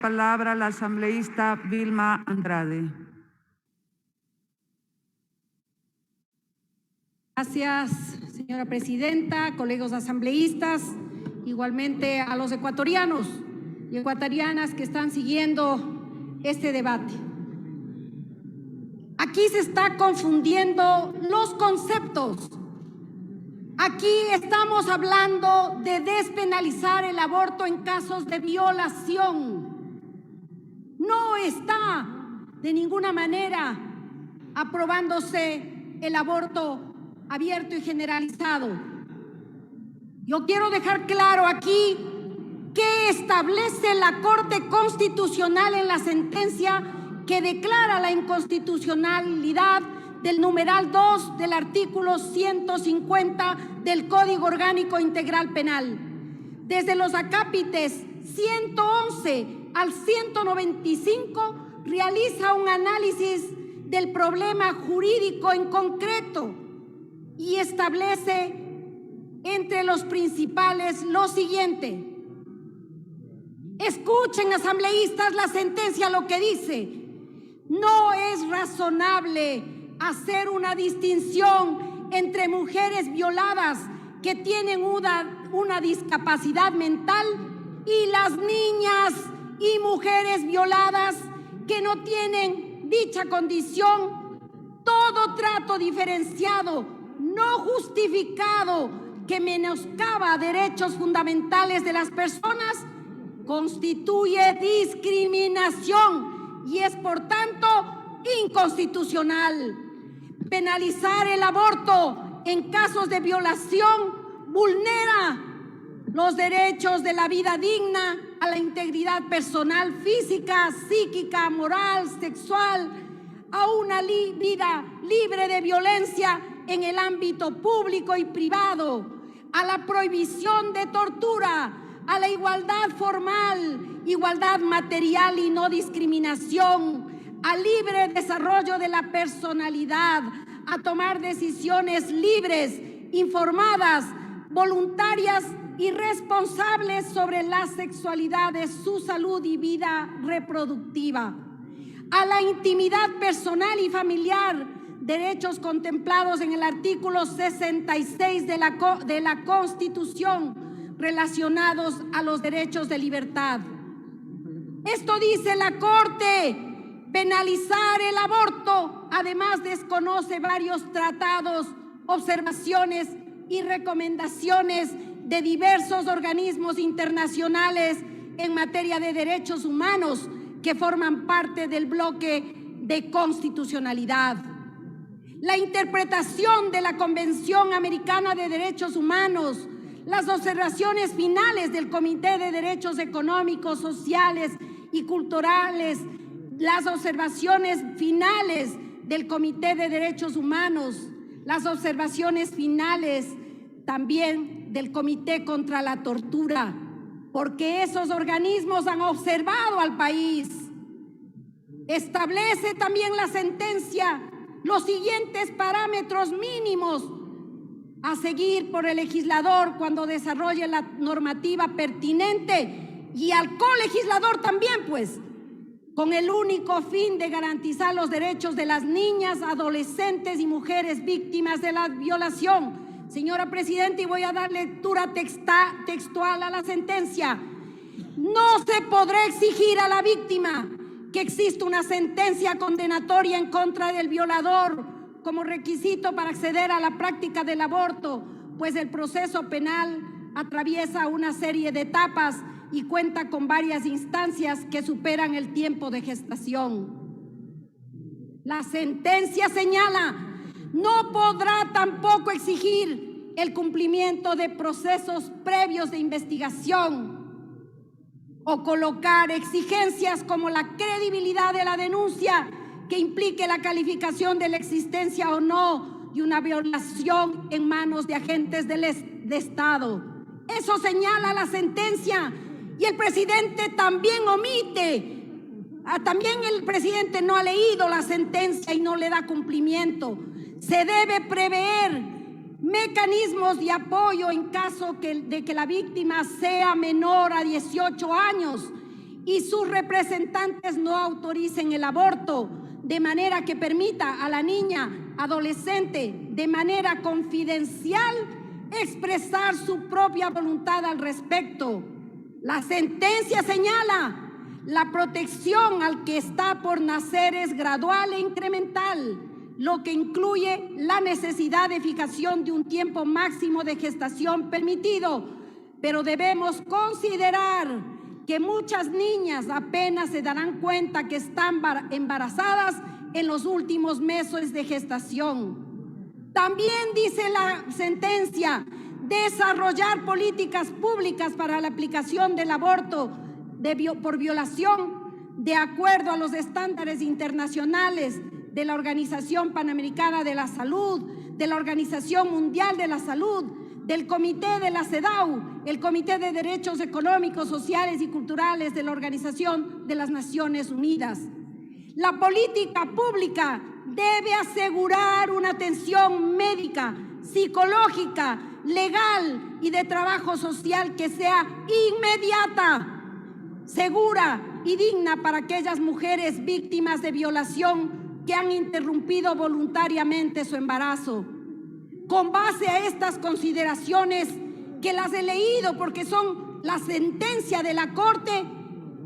Palabra la asambleísta Vilma Andrade. Gracias, señora presidenta, colegas asambleístas, igualmente a los ecuatorianos y ecuatorianas que están siguiendo este debate. Aquí se está confundiendo los conceptos. Aquí estamos hablando de despenalizar el aborto en casos de violación. No está de ninguna manera aprobándose el aborto abierto y generalizado. Yo quiero dejar claro aquí qué establece la Corte Constitucional en la sentencia que declara la inconstitucionalidad del numeral 2 del artículo 150 del Código Orgánico Integral Penal. Desde los acápites 111 al 195 realiza un análisis del problema jurídico en concreto y establece entre los principales lo siguiente. Escuchen, asambleístas, la sentencia lo que dice. No es razonable hacer una distinción entre mujeres violadas que tienen una discapacidad mental y las niñas y mujeres violadas que no tienen dicha condición. Todo trato diferenciado, no justificado, que menoscaba derechos fundamentales de las personas, constituye discriminación y es por tanto inconstitucional. Penalizar el aborto en casos de violación vulnera los derechos de la vida digna, a la integridad personal, física, psíquica, moral, sexual, a una vida libre de violencia en el ámbito público y privado, a la prohibición de tortura, a la igualdad formal, igualdad material y no discriminación, al libre desarrollo de la personalidad, a tomar decisiones libres, informadas, voluntarias y responsables sobre la sexualidad de su salud y vida reproductiva, a la intimidad personal y familiar, derechos contemplados en el artículo 66 de la Constitución relacionados a los derechos de libertad. Esto dice la Corte. Penalizar el aborto además desconoce varios tratados, observaciones y recomendaciones de diversos organismos internacionales en materia de derechos humanos que forman parte del bloque de constitucionalidad. La interpretación de la Convención Americana de Derechos Humanos, las observaciones finales del Comité de Derechos Económicos, Sociales y Culturales, las observaciones finales del Comité de Derechos Humanos, las observaciones finales también del Comité contra la Tortura, porque esos organismos han observado al país. Establece también la sentencia los siguientes parámetros mínimos a seguir por el legislador cuando desarrolle la normativa pertinente y al colegislador también, pues, con el único fin de garantizar los derechos de las niñas, adolescentes y mujeres víctimas de la violación. Señora presidenta, y voy a dar lectura textual a la sentencia. No se podrá exigir a la víctima que exista una sentencia condenatoria en contra del violador como requisito para acceder a la práctica del aborto, pues el proceso penal atraviesa una serie de etapas y cuenta con varias instancias que superan el tiempo de gestación. La sentencia señala, no podrá tampoco exigir el cumplimiento de procesos previos de investigación o colocar exigencias como la credibilidad de la denuncia que implique la calificación de la existencia o no de una violación en manos de agentes del Estado. Eso señala la sentencia. Y el presidente también omite, también el presidente no ha leído la sentencia y no le da cumplimiento. Se debe prever mecanismos de apoyo en caso de que la víctima sea menor a 18 años y sus representantes no autoricen el aborto, de manera que permita a la niña adolescente de manera confidencial expresar su propia voluntad al respecto. La sentencia señala: la protección al que está por nacer es gradual e incremental, lo que incluye la necesidad de fijación de un tiempo máximo de gestación permitido. Pero debemos considerar que muchas niñas apenas se darán cuenta que están embarazadas en los últimos meses de gestación. También dice la sentencia: desarrollar políticas públicas para la aplicación del aborto por violación de acuerdo a los estándares internacionales de la Organización Panamericana de la Salud, de la Organización Mundial de la Salud, del Comité de la CEDAW, el Comité de Derechos Económicos, Sociales y Culturales de la Organización de las Naciones Unidas. La política pública debe asegurar una atención médica, psicológica, legal y de trabajo social que sea inmediata, segura y digna para aquellas mujeres víctimas de violación que han interrumpido voluntariamente su embarazo. Con base a estas consideraciones, que las he leído porque son la sentencia de la Corte,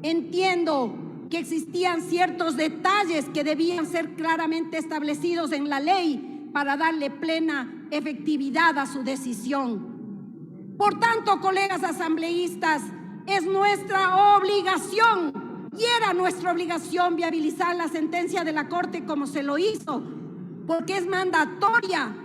entiendo que existían ciertos detalles que debían ser claramente establecidos en la ley para darle plena efectividad a su decisión. Por tanto, colegas asambleístas, es nuestra obligación, y era nuestra obligación, viabilizar la sentencia de la Corte como se lo hizo, porque es mandatoria,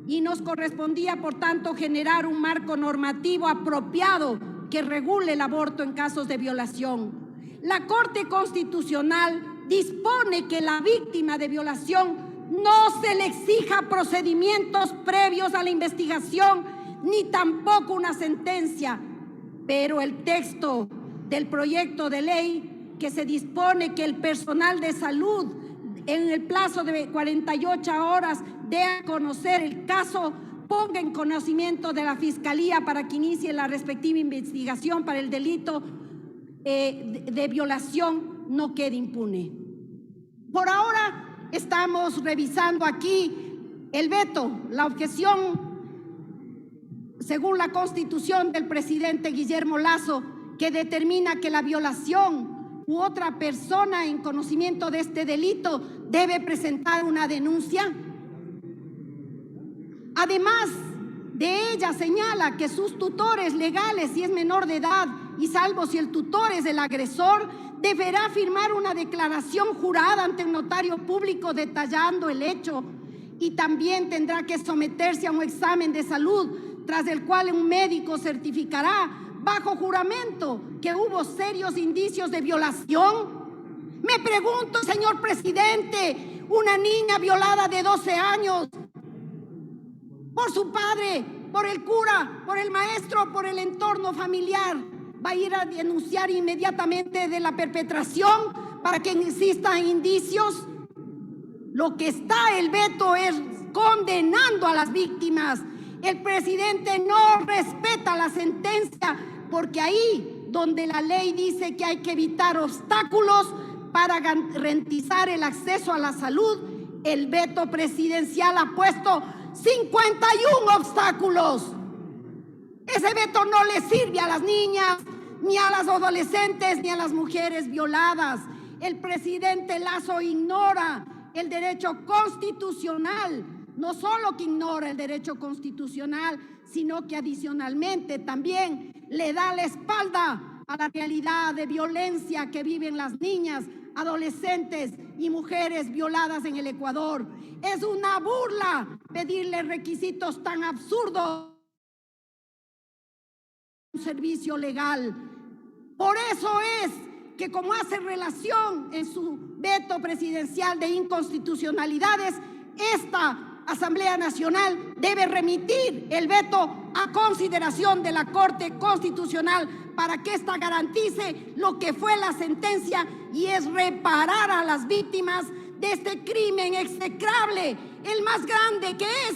y nos correspondía, por tanto, generar un marco normativo apropiado que regule el aborto en casos de violación. La Corte Constitucional dispone que la víctima de violación no se le exija procedimientos previos a la investigación, ni tampoco una sentencia, pero el texto del proyecto de ley que se dispone que el personal de salud en el plazo de 48 horas dé a conocer el caso, ponga en conocimiento de la Fiscalía para que inicie la respectiva investigación para el delito de violación, no quede impune. Por ahora estamos revisando aquí el veto, la objeción según la Constitución del presidente Guillermo Lasso, que determina que la violación u otra persona en conocimiento de este delito debe presentar una denuncia. Además de ella, señala que sus tutores legales, si es menor de edad y salvo si el tutor es el agresor, deberá firmar una declaración jurada ante un notario público detallando el hecho, y también tendrá que someterse a un examen de salud, tras el cual un médico certificará bajo juramento que hubo serios indicios de violación. Me pregunto, señor presidente, una niña violada de 12 años por su padre, por el cura, por el maestro, por el entorno familiar, ¿va a ir a denunciar inmediatamente de la perpetración para que existan indicios? Lo que está el veto es condenando a las víctimas. El presidente no respeta la sentencia, porque ahí donde la ley dice que hay que evitar obstáculos para garantizar el acceso a la salud, el veto presidencial ha puesto 51 obstáculos. Ese veto no le sirve a las niñas, ni a las adolescentes, ni a las mujeres violadas. El presidente Lasso ignora el derecho constitucional. No solo que ignora el derecho constitucional, sino que adicionalmente también le da la espalda a la realidad de violencia que viven las niñas, adolescentes y mujeres violadas en el Ecuador. Es una burla pedirle requisitos tan absurdos a un servicio legal. Por eso es que, como hace relación en su veto presidencial de inconstitucionalidades, esta Asamblea Nacional debe remitir el veto a consideración de la Corte Constitucional para que ésta garantice lo que fue la sentencia, y es reparar a las víctimas de este crimen execrable, el más grande, que es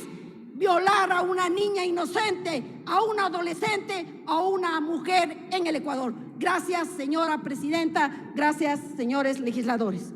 violar a una niña inocente, a una adolescente, a una mujer en el Ecuador. Gracias, señora presidenta. Gracias, señores legisladores.